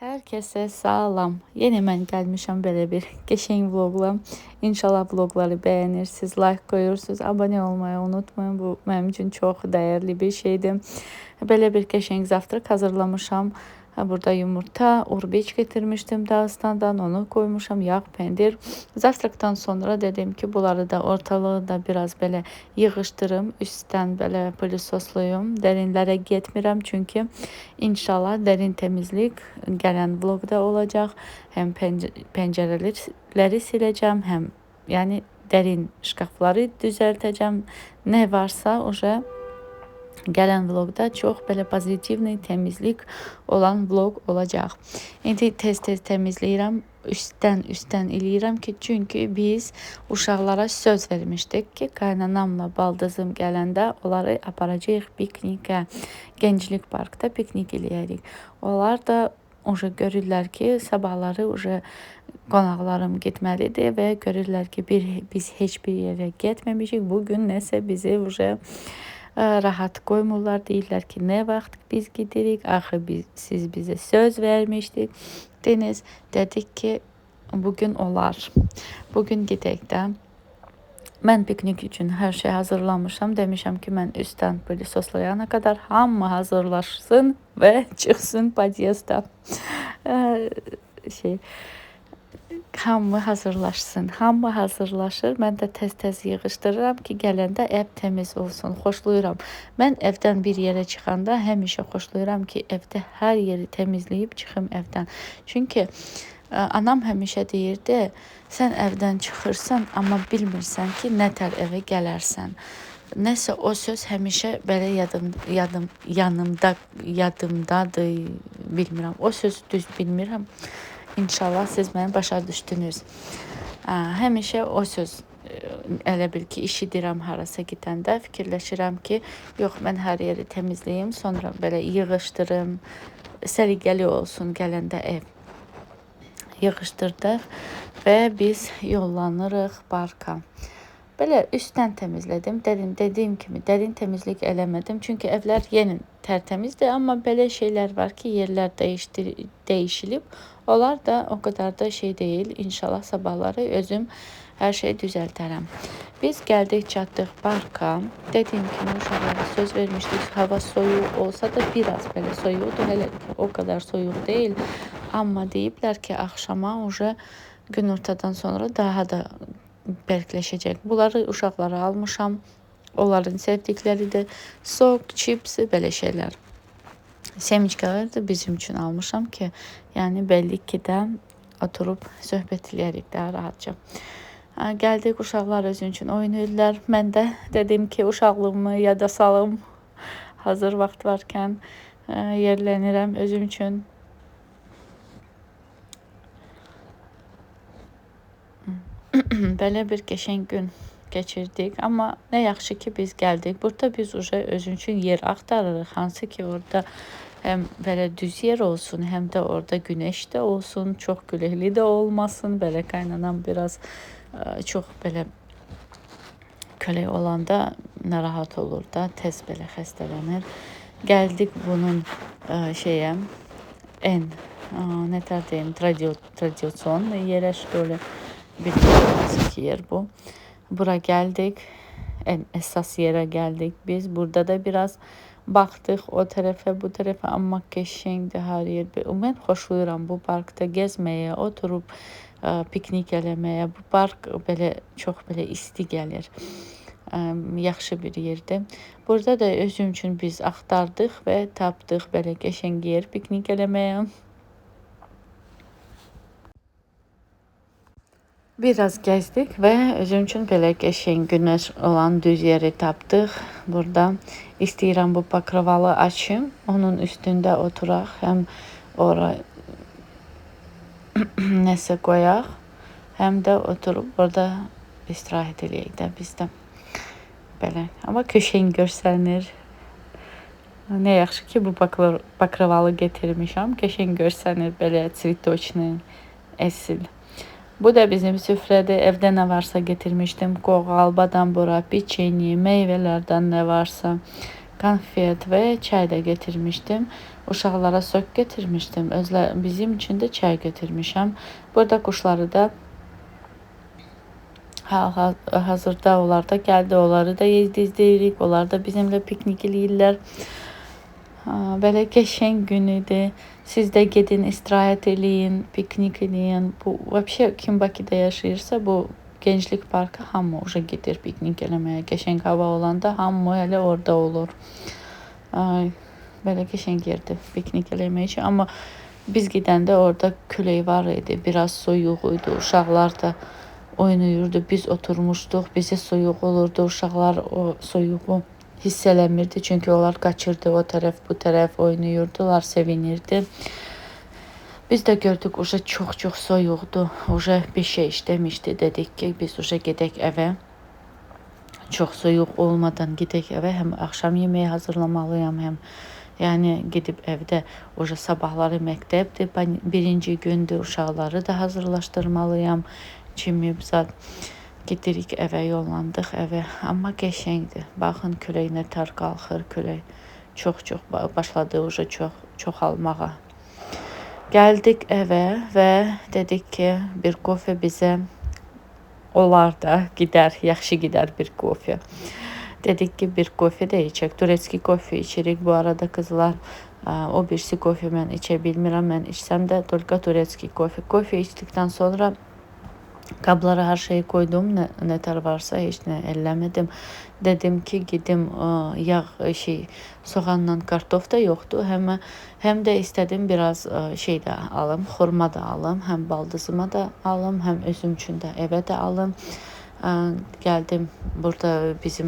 Hər kəsə salam. Yenə mən gəlmişəm belə bir qəşəng vloqla. İnşallah vloqları bəyənirsiniz, like qoyursunuz, abunə olmayı unutmayın. Bu mənim üçün çox dəyərli bir şeydir. Belə bir qəşəng zavtraq hazırlamışam. Burada yumurta, urbiç getirmişdim Dağıstan'dan, onu koymuşam, yağ, pendir. Zavtraktan sonra dedim ki bunları da ortalığı da biraz belə yığışdırım, üstten belə pilisosluyum. Dərinlərə getmirəm çünki inşallah dərin temizlik gələn vlogda olacaq. Həm pəncərələri siləcəm, həm yəni dərin şkafları düzəltəcəm. Nə varsa oje gələn vlogda çox belə pozitivli temizlik olan vlog olacaq. İndi tez-tez təmizləyirəm, üstdən eləyirəm ki, çünki biz uşaqlara söz vermişdik ki, qaynanamla baldızım gələndə onları aparacağıq piknikə, Gənclik parkda piknik eləyərik. Onlar da görürlər ki, sabahları qonaqlarım getməlidir və görürlər ki, biz heç bir yerə getməmişik. Bugün nəsə bizi rahat qoymurlar, deyirlər ki, nə vaxt biz gidirik, axı siz bizə söz vermişdiniz. Dedik ki, bugün olar. Bugün gedək də. Mən piknik üçün hər şey hazırlamışam. Demişəm ki, mən üstdən pilisoslayana kadar hamı hazırlaşsın və çıxsın podyezdə. Hamı hazırlaşsın. Hamı hazırlaşır. Mən də tez-tez yığışdırıram ki, gələndə ev təmiz olsun. Xoşlayıram. Mən evdən bir yerə çıxanda həmişə xoşlayıram ki, evdə hər yeri təmizləyib çıxım evdən. Çünki anam həmişə deyirdi, sən evdən çıxırsan, amma bilmirsən ki, nə tər evə gələrsən. Nəsə o söz həmişə belə yadımdadır, bilmirəm. O söz düz bilmirəm. İnşallah siz məni başa düşdünüz. Həmişə o söz elə bil ki, işidirəm harasa gedəndə, fikirləşirəm ki, yox, mən hər yeri təmizləyim, sonra belə yığışdırım, səliqəli olsun gələndə ev. Yığışdırdıq və biz yollanırıq parka. Belə üstdən təmizlədim. Dediyim kimi dərin təmizlik eləmədim. Çünki evlər yenə tərtəmizdir, amma belə şeylər var ki, yerlər dəyişilib. Onlar da o kadar da şey deyil. İnşallah sabahları özüm hər şey düzəltərəm. Biz gəldik, çatdıq parka. Dediyim kimi uşaqlara söz vermişdik. Hava soyuq olsa da biraz belə soyuqdur. Hələ o kadar soyuq deyil. Amma deyiblər ki, axşama günortadan sonra daha da bərkləşəcək. Bunları uşaqlara almışam. Onların sevdikləridir. Sok, çipsi, belə şeylər. Semiçkaları da bizim üçün almışam ki, yəni belli ki də oturub söhbət eləyərik daha rahatca. Gəldik, uşaqlar özün üçün oynayırlar. Mən də dedim ki, uşaqlığımı yada salım. Hazır vaxt varkən yerlənirəm özüm üçün. Belə bir qəşəng gün geçirdik. Amma nə yaxşı ki biz gəldik. Burada biz özün üçün yer axtarırıq. Hansı ki orada həm belə düz yer olsun, həm də orada günəş də olsun, çox küləkli də olmasın. Belə qaynanam biraz çox belə külək olanda narahat olur da, tez belə xəstələnir. Gəldik bunun ne deyim, tradisyon yerə şöyle bildiğiniz yer bu. Bura geldik. En esas yere geldik biz. Burada da biraz baktık o tarafa bu tarafa, amma qəşəngdir hər yer. Mən xoşlayıram bu parkda gezməyə, oturup piknik eləməyə. Bu park belə çox belə isti gəlir. Yaxşı bir yerdir. Burada da özüm üçün biz axtardıq və tapdıq belə qəşəng yer piknik eləməyə. Biraz gezdik və özüm üçün belə qəşəng günəş olan düz yeri tapdıq. Burada istəyirəm bu baklavalı açım, onun üstündə oturaq, həm ora nəsə qoyaq, həm də oturub orada istirahət eləyək də biz də. Belə, amma qəşəng görsənir. Nə yaxşı ki bu baklavalı getirmişəm, qəşəng görsənir, belə цветочный əsil. Bu da bizim süfrədir. Evdə nə varsa getirmişdim. Qoğal, badam bura, peçenye, meyvelərdən nə varsa, konfet və çay da getirmişdim. uşaqlara sok getirmişdim. Bizim için də çay götürmüşəm. Burada quşları da hazırda onlar da gəldi, onları da yezdiririk. Onlar da bizimlə piknik eləyirlər. Belə qəşəng gün idi. Siz də gedin, istirahət eləyin, piknik eləyin. Bu vəbşə kim Bakıda yaşayırsa, bu Gənclik Parkı hamı uca gedir piknik eləməyə. Qəşəng hava olanda hamı elə orada olur. Belə qəşəng yerdir piknik eləmək üçün. Amma biz gedəndə orada külək var idi. Biraz soyuq idi. Uşaqlar da oynayırdı. Biz oturmuşduq. Bizə soyuq olurdu. Uşaqlar o soyuğu hiss eləmirdi. Çünki onlar qaçırdı o tərəf, bu tərəf oynayırdılar, sevinirdi. Biz də gördük, uca çox soyuqdu. Uca bir şey işləmişdi. Dedik ki, biz uca gedək evə. Çox soyuq olmadan gedək evə. Həm axşam yeməyi hazırlamalıyam, həm yəni gedib evdə uca sabahları məktəbdir. Birinci gündür, uşaqları da hazırlaşdırmalıyam. Kimi zat gedirik evə, yollandıq evə. Amma qəşəngdir. Baxın, külək nə tər qalxır, külək çox başladı uca çoxalmağa. Gəldik evə və dedik ki, bir kofe bizə olar da gedər, yaxşı gedər bir kofe. Dedik ki, bir kofe də içək. Turetski kofe içirik. Bu arada qızlar, o birisi kofe mən içə bilmirəm. Mən içsəm də только turetski kofe. Kofe içdikdən sonra qablara hər şeyi koydum. Nə tər varsa heç nə eləmədim. Dedim ki, gedim yağ soğanla kartof da yoxdur. Həm də istədim biraz şey də alım, xurma da alım, həm baldızıma da alım, həm özüm üçün də evə də alım. Gəldim, burada biz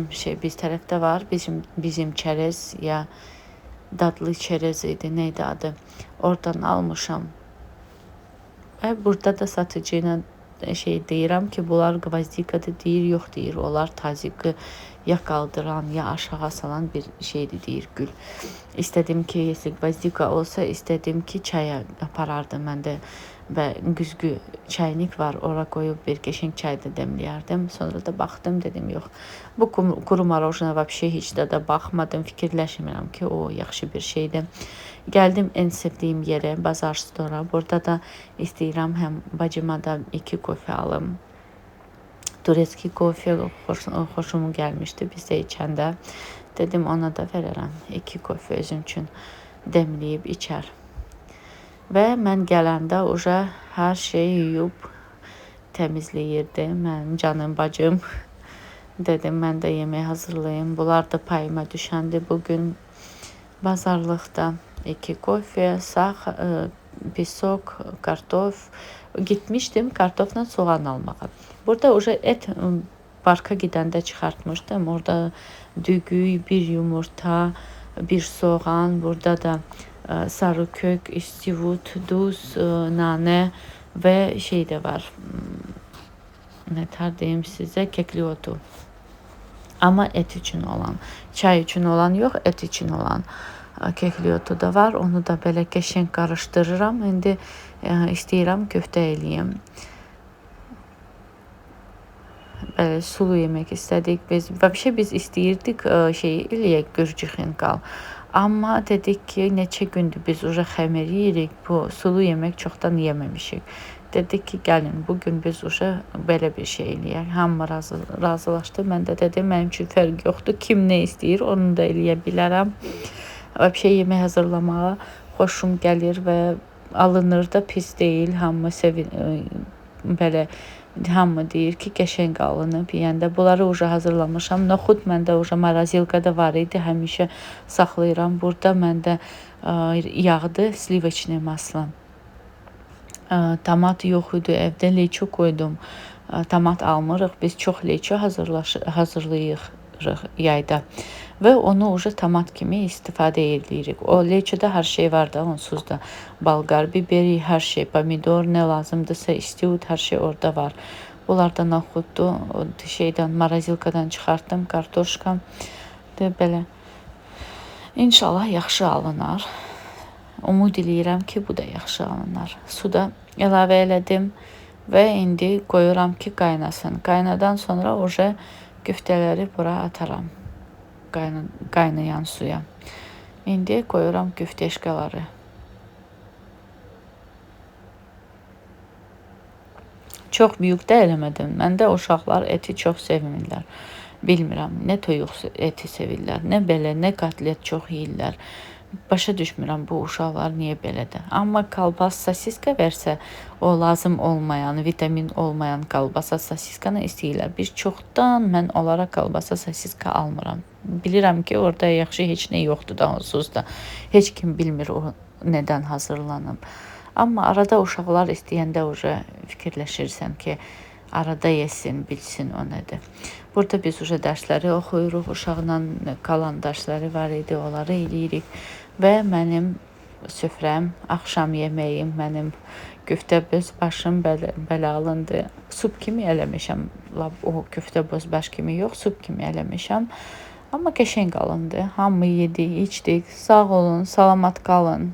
tərəfdə var, bizim çərez ya dadlı çərez idi, neydi adı? Oradan almışam. Və burada da satıcı ilə deyirəm ki, bunlar gvazdikadır, deyir, yox deyir. Onlar tazikı ya qaldıran, ya aşağı salan bir şeydir, deyir, gül. İstədim ki, gvazdika olsa, istədim ki, çaya aparardım mən də. Və güzgü çaynik var, ora qoyub bir qəşəng çay da demləyərdim. Sonra da baxdım, dedim, yox. Bu kuru marojna vəbşə heç də baxmadım, fikirləşmirəm ki, o yaxşı bir şeydir. Gəldim en sevdiyim yerə, Bazar Store. Burada da istəyirəm həm bacıma da 2 kofe alım. Turetski kofe xoşuma gəlmişdi bizdə içəndə. Dedim, ona da verərəm 2 kofe özüm üçün demləyib içər. Və mən gələndə uca hər şeyi yuyub təmizləyirdi. Mənim canım bacım. Dedim, mən də yemək hazırlayım. Bunlar da payıma düşəndi bugün bazarlıqda. 2 kofe, pisok, kartof. Gitmişdim kartofla soğan almağa. Burada uca et parka gedəndə çıxartmışdım. Orada dügüy, bir yumurta, bir soğan, burada da sarı kök, istivut, duz, nane və şey də var. Nə tər deyim sizə, kekli otu. Amma et üçün olan, çay üçün olan yox, et üçün olan kekli otu da var. Onu da belə qəşəng qarışdırıram. İndi istəyirəm köftə eləyim. Belə sulu yemək istədik. Biz istəyirdik eləyək, gürcü xinqal. Amma dedik ki, neçə gündür biz uca xəmir yeyirik, bu sulu yemək çoxdan yeməmişik. Dedik ki, gəlin, bugün biz uca belə bir şey eləyək. Hamı razılaşdı. Mən də dedim, mənim üçün fərq yoxdur. Kim nə istəyir, onu da eləyə bilərəm. Bir şey yemək hazırlamağa xoşum gəlir və alınır da pis deyil. Hamı deyir ki, qəşəng alınıb. Yəni bunları uca hazırlamışam. Noxud məndə uca marazilkada var idi. Həmişə saxlayıram. Burada məndə yağdı, slivочное масло. Tomat yox idi, evdə leço koydum. Tomat almırıq. Biz çox leço hazırlayırıq yayda. Və onu uca tomat kimi istifadə edirik. O leçoda hər şey var da, onsuz da balqar biberi, hər şey, pomidor, nə lazımdırsa, istivut, hər şey orada var. Bunlardan noxuddu, marazilkadan çıxartdım, kartoşka. Belə. İnşallah yaxşı alınar. Umud eləyirəm ki, bu da yaxşı alınar. Suda əlavə elədim və indi qoyuram ki, qaynasın. Qaynadan sonra uca köftələri bura ataram. Qaynayan suya. İndi koyuram güftəşkaları. Çox büyük də eləmədim. Məndə uşaqlar eti çox sevmirlər. Bilmirəm, nə toyuq eti sevirlər, nə belə, nə kotlet çox yeyirlər. Başa düşmürəm bu uşaqlar niyə belədir. Amma kalbas, sosiska versə, o lazım olmayan, vitamin olmayan kalbasa, sosiskanı istəyirlər. Bir çoxdan mən onlara kalbasa, sosiska almıram. Bilirəm ki, orada yaxşı heç nə yoxdur da onsuz da. Heç kim bilmir o nədən hazırlanıb. Amma arada uşaqlar istəyəndə fikirləşirsən ki, arada yesin, bilsin o nədir. Burada biz dərsləri oxuyuruq, uşaqla qalan dərsləri var idi, onları eləyirik. Və mənim süfrəm, axşam yeməyim, mənim köftə bözbaşım belə alındı. Sup kimi eləmişəm, o köftə bözbaş kimi yox, sup kimi eləmişəm. Amma qəşəng alındı. Hamı yedi, içdik. Sağ olun, salamat qalın.